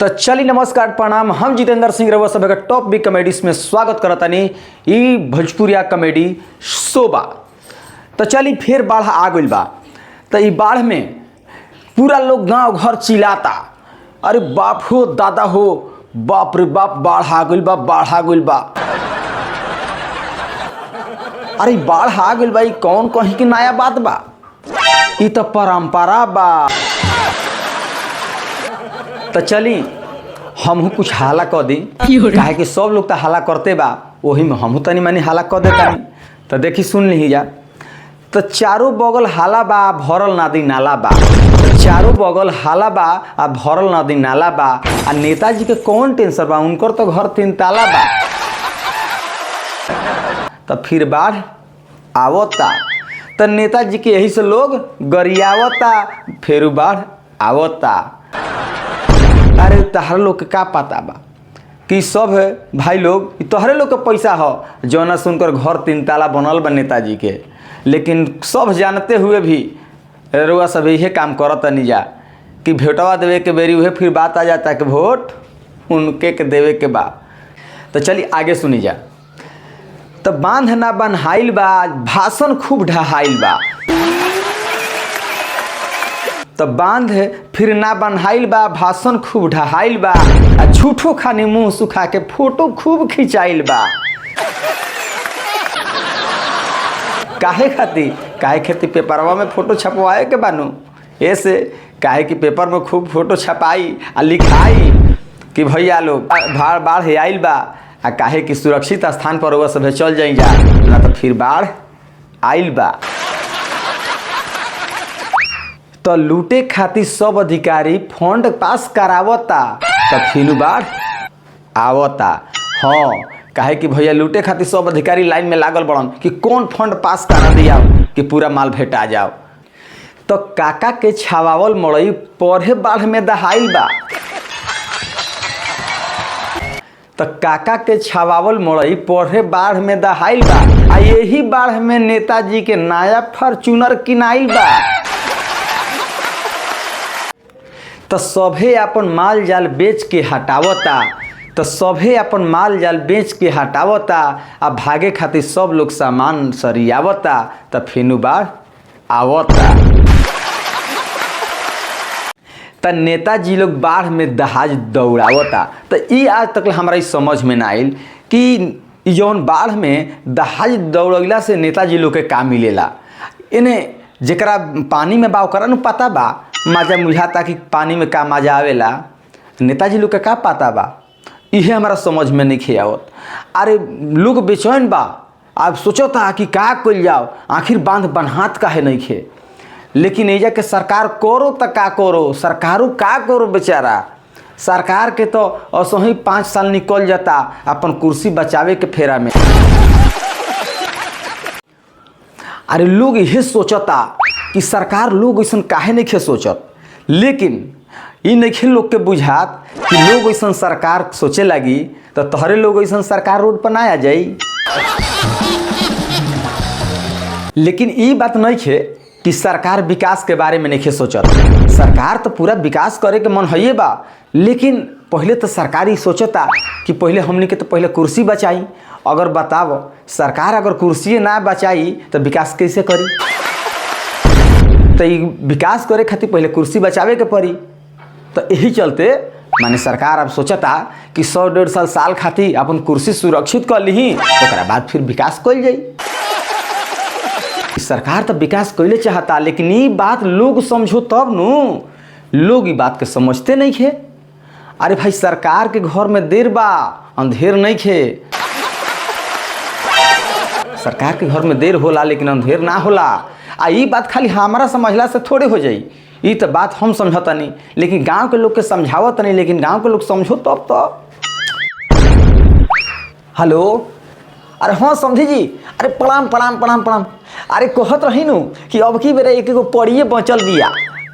तो चली नमस्कार प्रणाम, हम जितेंद्र सिंह रउआ सब का टॉप बिग कॉमेडीज में स्वागत करतानी। ई भोजपुरिया कॉमेडी शो बा। तो चली फिर बाढ़ आ गइल बा। तो ई बाढ़ में पूरा लोग गांव घर चिल्लाता, अरे बाप हो दादा हो, बाप रे बाप, बाढ़ आ गइल बा, बाढ़ आ गइल बा। अरे बाढ़ आ गइल बा, ई कौन कहीं की नया बात बा? ई तो परंपरा बा। तो चली हमहू कुछ हाला कर दी, काहे कि सब लोग तो हाला करते बा, वही में हमहू तनी मनी हाला कर देता। तो देखी सुन ली जा। तो चारों बगल हाला बा, भरल नदी नाला बा। चारों बगल हाला बा आ भरल नदी नाला बा। आ नेताजी के कौन टेंशन बा, उनकर तो घर 3 ताला बा। तो फिर बाढ़ आवता, तो नेताजी के यही से लोग गरियावता, फिर बाढ़ आवता। अरे तहरे लोग के का पता बा कि सब है भाई लोग, तोहरे लोग के पैसा हो जौना सुनकर घर 3 ताला बनल बा नेताजी के। लेकिन सब जानते हुए भी रउआ सब यही काम करत नहीं जा कि वोटवा देवे के बेरी हुए फिर बात आ जाता है कि वोट उनके के देवे के बा। तो चलिए आगे सुनी जा। तो बांध ना बनहाइल बा, भाषण खूब ढहाइल बा। तो बांध फिर ना बनहाइल बा, भाषण खूब ढहाइल बा। आ झूठो खानी मुंह सुखा के फोटो खूब खिंचाइल बा। काहे खातिर पेपरवा में फोटो छपवाए के बानू, ऐसे काहे कि पेपर में खूब फोटो छपाई आ लिखाई कि भैया लोग बाढ़ आइल बा। आ काहे कि सुरक्षित स्थान पर वह सब चल जाई जा, ना तो फिर बाढ़ आइल बा। तो लूटे खातिर सब अधिकारी फंड पास करावता, तो फिर बाढ़ आवता। हाँ, काहे कि भैया लूटे खातिर सब अधिकारी लाइन में लागल बड़न कि कौन फंड पास करा दिया कि पूरा माल भेटा जाओ। तो काका के छावावल मड़ई पढ़े बाढ़ में दहाइल बा। तो काका के छावावल मड़ई पढ़े बाढ़ में दहाइल बा। आ यही बाढ़ में नेताजी के नया फॉर्च्यूनर किनाइल बा। तो सभे अपन माल जाल बेच के हटावता। तो सभे अपन माल जाल बेच के हटावता। आ भागे खातिर सब लोग सामान सरियावता। तो फिर बाढ़ आवता। तो नेताजी लोग बाढ़ में दहाज दौड़ावता। तो ये आज तक हमारा समझ में ना आइल कि जौन बाढ़ में दहाज दौड़ला से नेताजी लोग के का मिलेला। इन्हें जरा पानी में बा ओकरा न पता बा, मजा बुझाता कि पानी में का मजा आवेला। नेताजी लोग के का पता बा, इहे हमारा समझ में नहीं आवत। अरे लोग बेचैन बा, अब सोचता कि का कइल जाओ, आखिर बांध बनहात काहे नहीं खे। लेकिन एजा के सरकार करो तो का करो, सरकारों का करो बेचारा। सरकार के तो असही 5 साल निकल जाता अपन कुर्सी बचावे के फेरा में। अरे लोग यही सोचता कि सरकार लोग ऐसा काहे नहीं खे सोचत। लेकिन ये नहीं लोग के बुझात कि लोग ऐसा सरकार सोचे लगी तो तोहरे लोग ऐसा सरकार रोड पर ना आ जाई। लेकिन ये बात नहीं खे कि सरकार विकास के बारे में नहीं सोचत। सरकार तो पूरा विकास करे के मन है बा, लेकिन पहले तो सरकार ही सोचता कि पहले हमने के तो पहले कुर्सी बचाई। अगर बताओ सरकार अगर कुर्सी ना बचाई तो विकास कैसे करी? तो विकास करे खातिर पहले कुर्सी बचावे के पड़ी। तो यही चलते माने सरकार अब सोचता कि 100-150 साल खातिर अपन कुर्सी सुरक्षित कर ली, तो बाद फिर विकास कल जाई। सरकार तो विकास कैले चाहता, लेकिन ये बात लोग समझो तब नु। लोग ये बात के समझते नहीं खे। अरे भाई सरकार के घर में देर बा, अंधेर नहीं खे। सरकार के घर में देर होला लेकिन अंधेर ना होला। आ ये बात खाली हमारा समझला से थोड़े हो जाई। ये तो बात हम समझता नहीं, लेकिन गांव के लोग के समझावत नहीं। लेकिन गांव के लोग समझो तब तो। हेलो, अरे हाँ समझी जी, अरे प्रणाम प्रणाम प्रणाम प्रणाम। अरे कहत रही नु कि अब की बेरा एक पड़िए बचल बिया।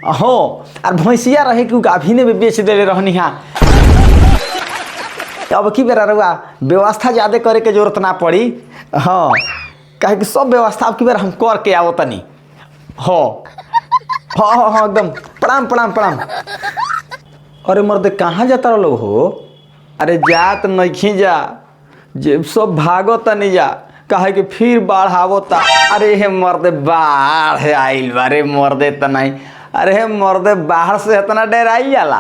हाँ, और भैंसिया रहे कि गाभी ने भी बेच देले रहनी। हाँ, अब की बेरा रहुआ व्यवस्था ज़्यादा करे के जरूरत ना पड़ी। हाँ, कहे कि सब व्यवस्था अब की बेरा हम कर के आओ तनी। हाँ हाँ हाँ हाँ एकदम प्रणाम प्रणाम प्रणाम। अरे मर्द कहाँ जाता लोग हो? अरे जात नहीं जा, जे सब भागो नहीं जा, कहे कि फिर बाढ़ आवता। अरे हे मर्द बाढ़ आइल बारे मर्दे त नहीं। अरे हे मर्द बाहर से इतना डराई जाला?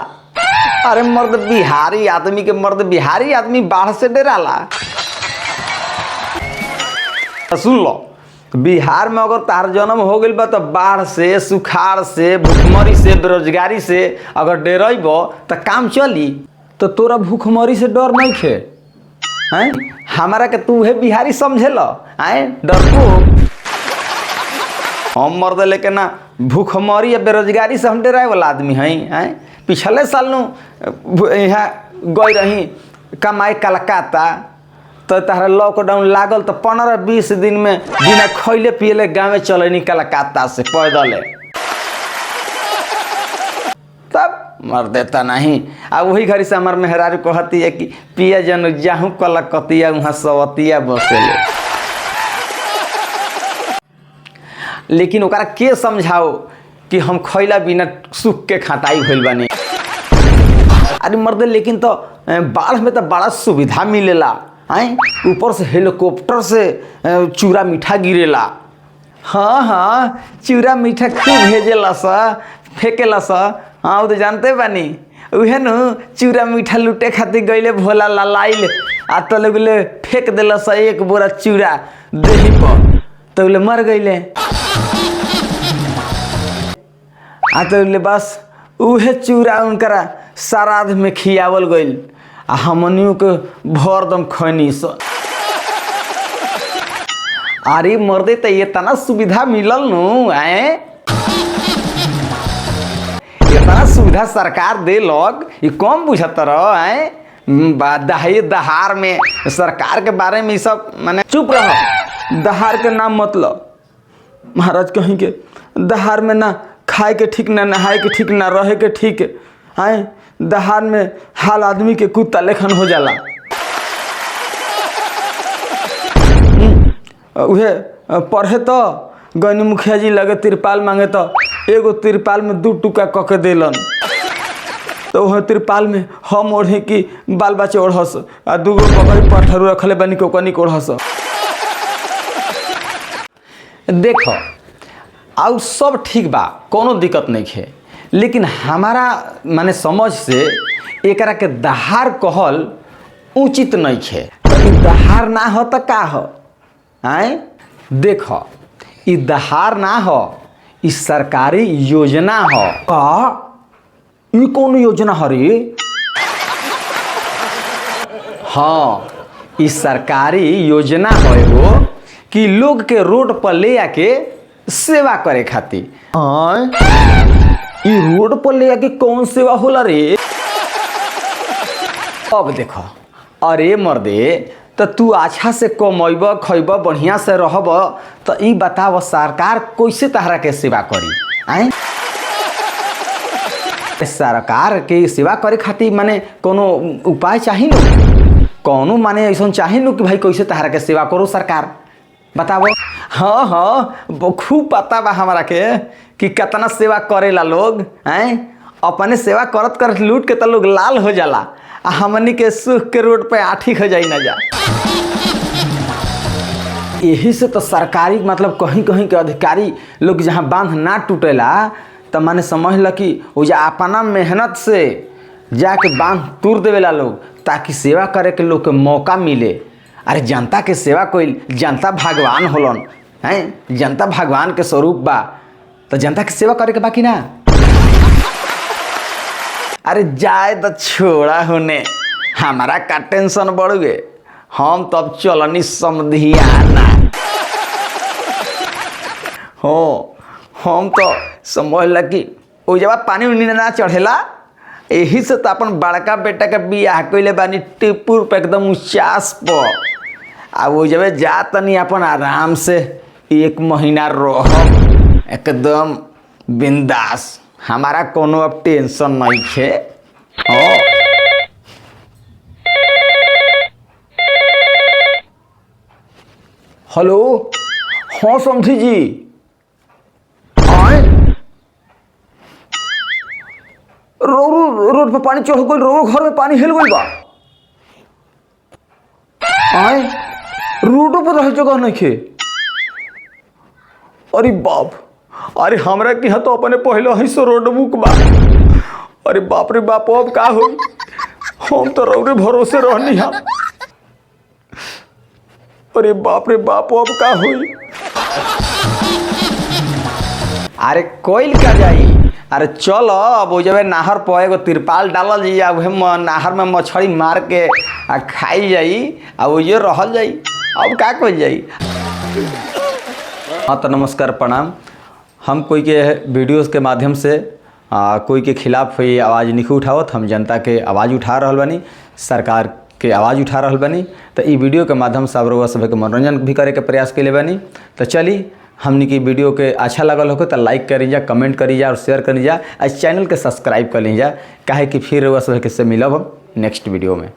अरे मर्द बिहारी आदमी के मर्द बिहारी आदमी बाढ़ से डराला? सुन लो, बिहार में अगर तार जन्म हो गई बा तो बाढ़ से, सुखाड़ से, भूखमरी से, बेरोजगारी से अगर डरब तो काम चली। तो तोरा भूखमरी से डर नहीं खे हैं? हमारा के तू है बिहारी समझे लो आए डरपो। हम मर्द लेके ना भूखमरी या बेरोजगारी से हम डराए वाला आदमी हैं। पिछले साल यहाँ गई रही कमाई कलकत्ता, तो तारा लॉकडाउन लागल तो 15-20 दिन में बिना खैले पियले गाँव चलनी कलकत्ता से पैदल। तब मर देता नहीं। आ वही घड़ी से हमार मेहरारू कहती है कि पिया जन जाहूँ कलकतिया वहाँ सवतिया बसेले। लेकिन ओकरा के समझाओ कि हम खैला बिना सुख के खटाई भइल बानी। अरे मर्द लेकिन तो बाढ़ में तो बड़ा सुविधा मिलेला। ऊपर से हेलीकॉप्टर से चूरा मीठा गिरेला। हाँ हाँ, चूरा मीठा खूब भेजेला सा, फेंकेला सा। हाँ वो तो जानते बानी। उहे न चूरा मीठा लूटे खातिर गईले भोला लालाइल आ तले बोले फेंक देला सा एक बोरा चूरा देही पर, तो बोले मर गईले। आ तो बोले बस उहे चूरा उनकरा श्राद्ध में खियावल गईल आ हमनियों के भरदम खैनी स। अरे मर्दे तो ये तना सुविधा मिलल नु आए, इतना सुविधा सरकार दे लग, ये कम बुझत रह। दहार में सरकार के बारे में सब माने चुप रहो। दहार के नाम मतलब महाराज कहीं के दहार में ना खाए के ठीक, ना नहाए के ठीक, ना रहे के ठीक है। दहार में हाल आदमी के कुत्ता लेखन हो जाला। उहे पढ़े तो गनी मुखिया जी लगे तिरपाल मांगे तो एगो तिरपाल में 2 टुका कके देलन। तो वह तिरपाल में हम ओढ़े कि बाल बच्चे ओढ़स आ 2 गो पकड़ी पत्थर रखले बनी को कनी ओढ़स। देखो और सब ठीक बा, कोनो दिक्कत नहीं है, लेकिन हमारा माने समझ से एकरा के दहार कहल उचित नहीं है। तो दहार ना हो तो का हो? देखो ई दहार ना हो, ई सरकारी योजना हो। का ई कौन योजना हो रे? हाँ, ई सरकारी योजना हो एगो कि लोग के रोड पर ले आके सेवा करे खातिर। ई रोड पर ले आके कौन सेवा होला रे? अब देखो, अरे मर्दे तो तू अच्छा से कमैब खैब बढ़िया से रहब, तो ई बताव सरकार कैसे तहरा के सेवा करी? सरकार के सेवा करे खातिर माने कोनो उपाय चाहिए न, कोनो माने ऐसा चाहिए न कि भाई कैसे तहरा के सेवा करो सरकार, बताओ। हाँ हाँ, खूब पता बा हमारा के कि कितना सेवा करेला लोग। अपने सेवा करत करत लूट के तो लोग लाल हो जाला, आ हमनी के सुख के रोड पे आठी हो जाई ना जा। यही से तो सरकारी मतलब कहीं कहीं के अधिकारी लोग जहाँ बांध ना टूटेला तो माने समझ ल कि वो जा अपना मेहनत से जाके बांध तोड़ देवेला लोग, ताकि सेवा करे के लोग के मौका मिले। अरे जनता के सेवा कोई, जनता भगवान होलन हैं, जनता भगवान के स्वरूप बा, तो जनता के सेवा करे के बाकी ना। अरे जाए तो छोड़ा होने, हमारा का टेंशन बढ़ गए, हम तब चलनी समधियाना हो। हम तो समझ ल कि ओ जब पानी उनी ना चढ़ेला, यही से तो अपन बड़का बेटा के बियाह कइले बानी टिपुर पे एकदम ऊंचास पर। आ वो जब जा तनी अपन आराम से 1 महीना रह एकदम बिंदास, हमारा कोनो अब टेंशन नहीं है। हेलो, हाँ समझी जी, रोड रोड पे पानी चढ़ गई, रो घर में पानी हिल गई बा। आए रोडो पर रह जगह नहीं खे। अरे बाप, अरे हमरा के यहाँ तो अपने पहले ही सो रोड बुक बा। अरे बाप रे बाप, अब का हो, हम तो रौरे भरोसे रहनी है। अरे बाप रे बाप, अब का हुई। अरे कोई का जाई, अरे चलो अब वो जब नहर पर एगो तिरपाल डालल जाई, अब नहर में मछली मार के आ खाई जाई, अब ये रहल जाई, अब का कोई जाई। हाँ तो नमस्कार प्रणाम। हम कोई के वीडियोस के माध्यम से कोई के खिलाफ ये आवाज़ नहीं उठावत, हम जनता के आवाज़ उठा रहल बानी, सरकार के आवाज़ उठा रहल बानी। तो ई वीडियो के माध्यम से आप सब के मनोरंजन भी करे के प्रयास के लिए बानी। तो चली हमने की वीडियो के अच्छा लगल हो तो लाइक करी जा, कमेंट करी जा और शेयर करी जा, इस चैनल के सब्सक्राइब कर ली जा, काहे कि फिर सब से मिलब हम नेक्स्ट वीडियो में।